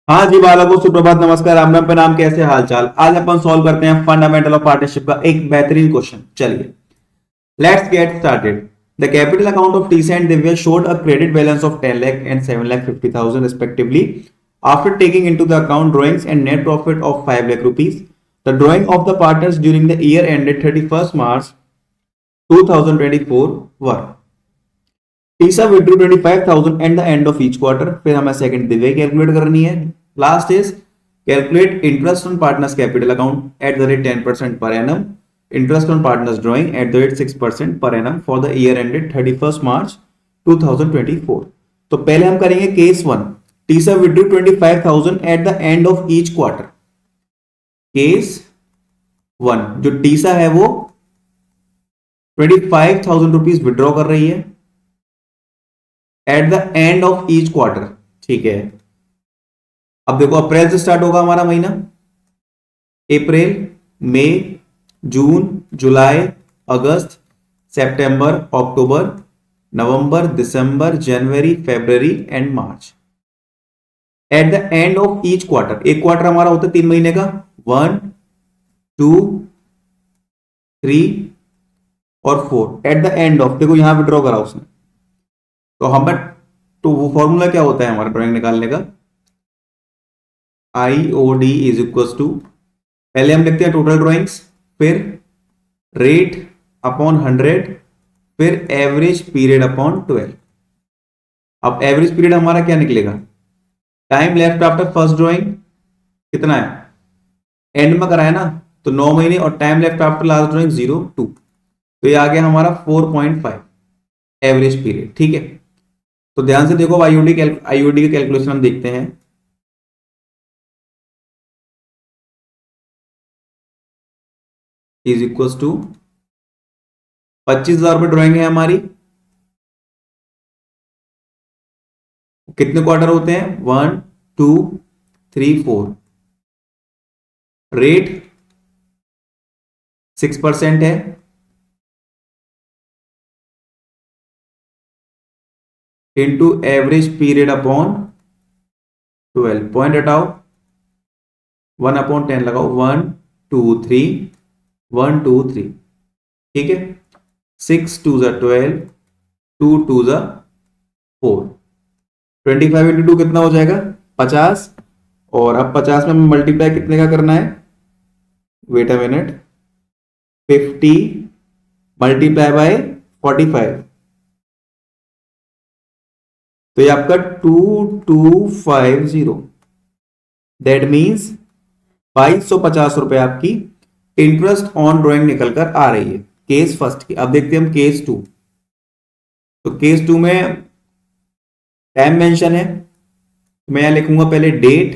हाँ जी बालकों, सुप्रभात, नमस्कार, राम राम, प्रणाम। कैसे हाल चाल। आज अपन सॉल्व करते हैं फंडामेंटल ऑफ पार्टनरशिप का एक बेहतरीन क्वेश्चन। चलिए, let's get started. The capital account of Tessa and Divya showed a credit balance of 10 lakh and 7 lakh 50,000 respectively after taking into the account drawings and net profit of 5 lakh rupees. The drawing of the partners during the year ended 31st March 2024 were Tessa withdrew 25,000 eight the end of each quarter. फिर हमें second Divya calculate करनी है। Last is calculate interest on partners capital account at the rate 10% per annum, interest on partners drawing at the rate 6% per annum for the year ended 31st मार्च 2024। तो पहले हम करेंगे case one. Tessa withdrew 25,000 eight the end of each quarter. Case one, जो Tessa है वो 25,000 rupees withdraw कर रही है eight the end of each quarter. ठीक है, अब देखो अप्रैल से स्टार्ट होगा हमारा महीना। अप्रैल, मई, जून, जुलाई, अगस्त, सितंबर, अक्टूबर, नवंबर, दिसंबर, जनवरी, फरवरी एंड मार्च। At the end of each quarter, एक क्वार्टर हमारा होता है 3 महीने का। 1, 2, 3 और 4। एट द एंड ऑफ, देखो यहां विड्रॉ करा उसने, तो हमें, तो वो फॉर्मूला क्या होता है हमारा ड्राइंग निकालने का? I O D is equal to, पहले हम लिखते हैं टोटल ड्राइंग्स, फिर रेट अपॉन 100, फिर एवरेज पीरियड अपॉन 12। अब एवरेज पीरियड हमारा क्या निकलेगा? Time left after first drawing कितना है? एंड में करा है ना, तो 9 महीने, और time left after last drawing 0, 2, तो ये आ गया हमारा 4.5 एवरेज पीरियड। ठीक है, तो ध्यान से देखो, आईओडी की कैलकुलेशन हम देखते हैं। इज इक्वल टू 25,000 रुपये ड्राइंग है हमारी। कितने क्वार्टर होते हैं? 1, 2, 3, 4। रेट 6% है, into average period upon 12। Point हटाओ, 1/10 लगाओ। 1, 2, 3, 1, 2, 3। ठीक है, 6 2 12, 2 2 4। 25 × 2 कितना हो जाएगा? 50। और अब 50 में मल्टीप्लाई कितने का करना है? Wait a minute, 50 multiply by 45, तो ये आपका 2250। दैट मीन्स 2250 रुपए आपकी इंटरेस्ट ऑन ड्रॉइंग निकल कर आ रही है केस फर्स्ट की। अब देखते हैं हम केस टू। तो केस टू में टाइम मेंशन है, तो मैं यहां लिखूंगा पहले डेट,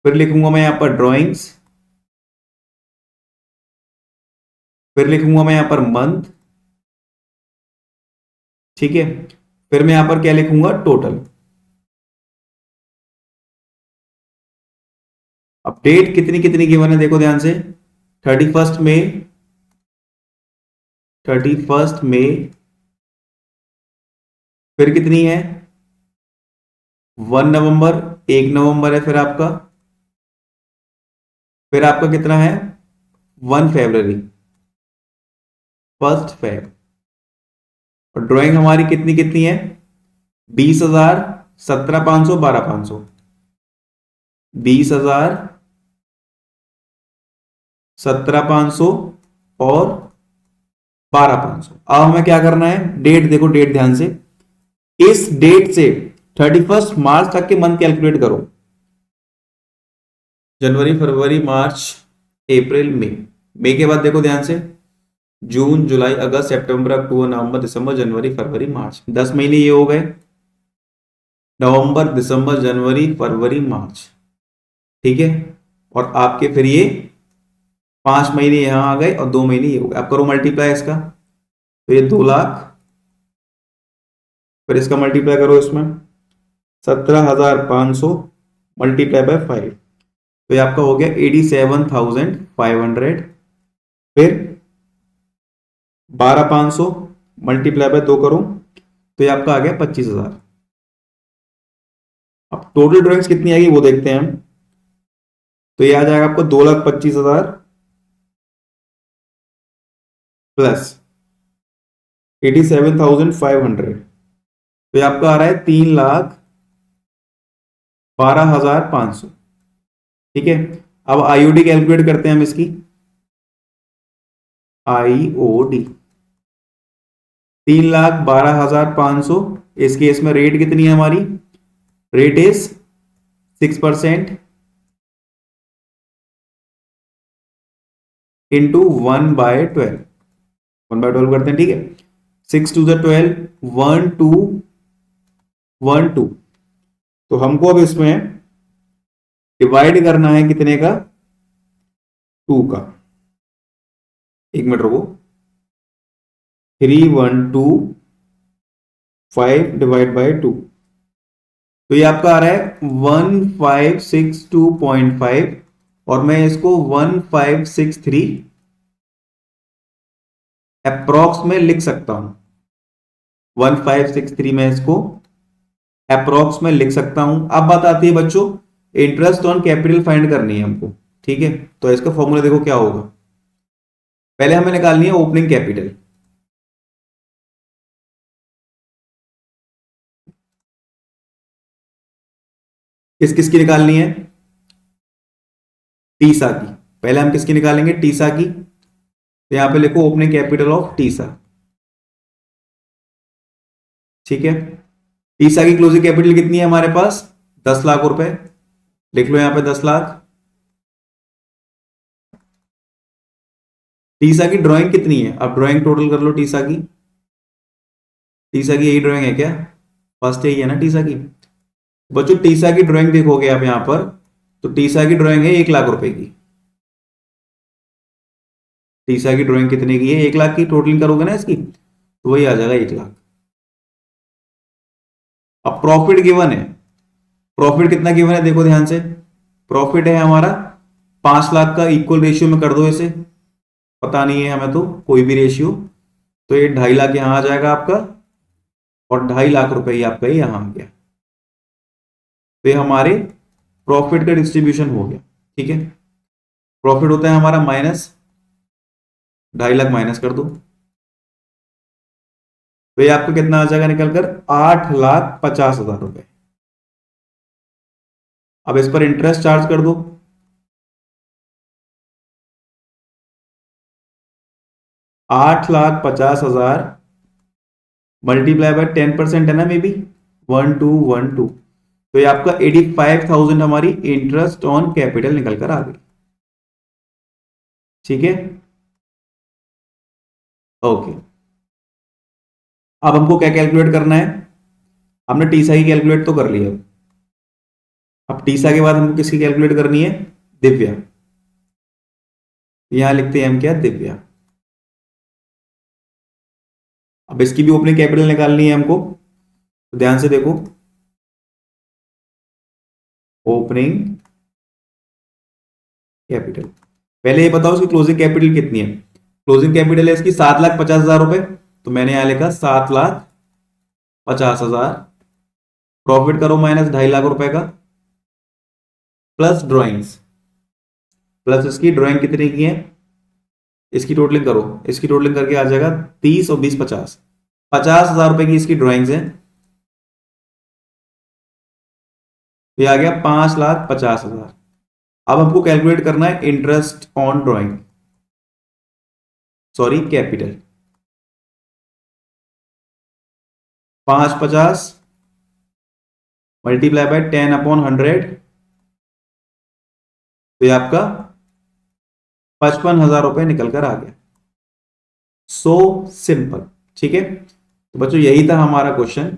फिर लिखूंगा मैं यहां पर ड्रॉइंग्स, फिर लिखूंगा मैं यहां पर मंथ। ठीक है, फिर मैं यहां पर क्या लिखूंगा? टोटल। अब डेट कितनी कितनी गिवन है देखो ध्यान से। 31 मई, 31 मई, फिर कितनी है? 1 नवंबर, 1 नवंबर है फिर आपका। फिर आपका कितना है? 1 फरवरी, 1 फेब। और ड्राइंग हमारी कितनी कितनी है? 20,000, 17,500, 12,500। 20,000, 17,500 और 12,500। अब हमें क्या करना है? डेट देखो, डेट ध्यान से, इस डेट से 31 मार्च तक के मंथ कैलकुलेट करो। जनवरी, फरवरी, मार्च, अप्रैल, मई। मई के बाद देखो ध्यान से, जून, जुलाई, अगस्त, सितंबर, अक्टूबर, नवंबर, दिसंबर, जनवरी, फरवरी, मार्च। 10 महीने ये हो गए। नवंबर, दिसंबर, जनवरी, फरवरी, मार्च। ठीक है, और आपके फिर ये 5 महीने यहां आ गए और 2 महीने ये हो गए। अब करो मल्टीप्लाई इसका, तो ये 2 लाख, फिर इसका मल्टीप्लाई करो इसमें 17,500 मल्टीप्लाई बाय 5, तो ये आपका हो गया 87,500। फिर 12,500 मल्टीप्लाई बाय 2 करो, तो ये आपका आ गया 25,000। अब टोटल ड्राइंग्स कितनी आएगी वो देखते हैं हम। तो ये आ जाएगा आपको 2,25,000 प्लस 87,500। तो ये आपका आ रहा है 3,12,500। ठीक है, अब आईओडी कैलकुलेट करते हैं हम इसकी। आईओडी 3,12,500। इस केस में रेट कितनी है हमारी? Rate is 6% into 1/12। 1/12 करते हैं, ठीक है। 6 टू द 12, 1,2,1,2। तो हमको अब इसमें डिवाइड करना है कितने का? 2 का। एक मिनट रुको। 3,1,2,5 डिवाइड बाय 2। तो ये आपका आ रहा है 1,562.5 और मैं इसको 1,563 अप्रोक्स में लिख सकता हूं। 1,563 में इसको अप्रोक्स में लिख सकता हूं। अब बात आती है बच्चों, इंटरेस्ट ऑन कैपिटल फाइंड करनी है हमको। ठीक है, तो इसका फॉर्मूला देखो क्या होगा। पहले हमें निकालनी है ओपनिंग कैपिटल। किस किसकी निकालनी है? टीसा की। पहले हम किसकी निकालेंगे? टीसा की। तो यहां पे लिखो ओपनिंग कैपिटल ऑफ टीसा। ठीक है, टीसा की क्लोजिंग कैपिटल कितनी है हमारे पास? 10 लाख रुपए। लिख लो यहां पे 10 लाख। टीसा की ड्राइंग कितनी है? अब ड्राइंग टोटल कर लो टीसा की। टीसा की यही ड्राइंग है क्या? फर्स्ट यही है ना टीसा की। बच्चों टीसा की ड्राइंग देखोगे आप यहां पर, तो टीसा की ड्राइंग है 1 लाख रुपए की। टीसा की ड्राइंग कितने की है? 1 लाख की। टोटलिंग करोगे ना इसकी तो वही आ जाएगा 1 लाख। अब प्रॉफिट गिवन है। प्रॉफिट कितना गिवन है देखो ध्यान से। प्रॉफिट है हमारा 5 लाख का। इक्वल रेशियो में कर दो इसे, पता नहीं है हमें तो कोई भी रेशियो। तो ये 2.5 लाख यहां आ जाएगा आपका और 2.5 लाख रुपए ही आपका यहां आ गया। तो ये हमारे प्रॉफिट का डिस्ट्रीब्यूशन हो गया। ठीक है, प्रॉफिट होता है हमारा माइनस 2.5 लाख, माइनस कर दो। तो ये आपको कितना आ जाएगा निकलकर? 8,50,000 रुपए। अब इस पर इंटरेस्ट चार्ज कर दो। 8,50,000 मल्टीप्लाई बाय 10% है ना, मे बी 1,2,1,2। तो ये आपका 85,000 हमारी इंटरेस्ट ऑन कैपिटल निकल कर आ गई। ठीक है, ओके। अब हमको क्या कैलकुलेट करना है? हमने टीसा की कैलकुलेट तो कर लिया। अब टीसा के बाद हमको किसकी कैलकुलेट करनी है? दिव्या। यहां लिखते हैं हम क्या? दिव्या। अब इसकी भी ओपनिंग कैपिटल निकालनी है हमको, तो ध्यान से देखो। ओपनिंग कैपिटल, पहले ये बताओ इसकी क्लोजिंग कैपिटल कितनी है। क्लोजिंग कैपिटल है इसकी 7,50,000 रुपए। तो मैंने यहां लिखा 7,50,000। प्रॉफिट करो माइनस 2.5 लाख रुपए का, प्लस ड्रॉइंग्स। प्लस इसकी ड्राइंग कितने की है? इसकी टोटलिंग करो। इसकी टोटलिंग करके आ जाएगा 30 और 20 50। 50,000 रुपए की इसकी ड्राइंग्स है। तो ये आ गया 5,50,000। अब हमको कैलकुलेट करना है interest on drawing, sorry capital. 550 multiply by 10/100। तो ये आपका 55,000 रुपए निकल कर आ गया। So simple. ठीक है, तो बच्चों यही था हमारा क्वेश्चन।